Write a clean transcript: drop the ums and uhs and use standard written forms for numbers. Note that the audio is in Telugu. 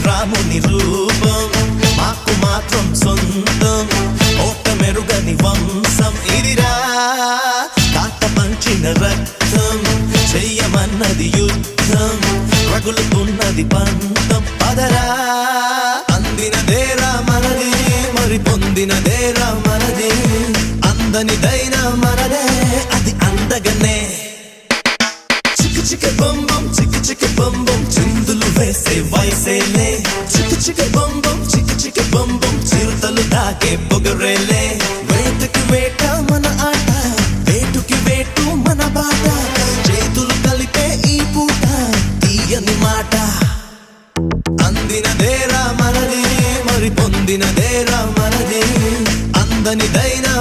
రాముని రూపం మాకు మాత్రం సొంతం ఓట మెరుగని వంశం ఇదిరా కాట పంచిన రక్తం చెయ్యమన్నది యుద్ధం రగులుతున్నది పంతం పదరా అందినదేరా మనది మరి పొందినదేరా మనది అందనిదైనా మనదే అది అందగనే చిక్కు చిక్కు బొంబం చిక్కు చిక్కు బొంబం చిందులు వేసే వయసేలే చిక్కు బొంబం చిక్కు బొంబం చిరుతలు దాకే పొగరేలే వేటకి వేట మన ఆట వేటుకి వేటు మన బాట చేతులు కలిపే ఈ పూట తీయని మాట అందినదేరా మనది మరి పొందినదేరా మనది అందనిదైనా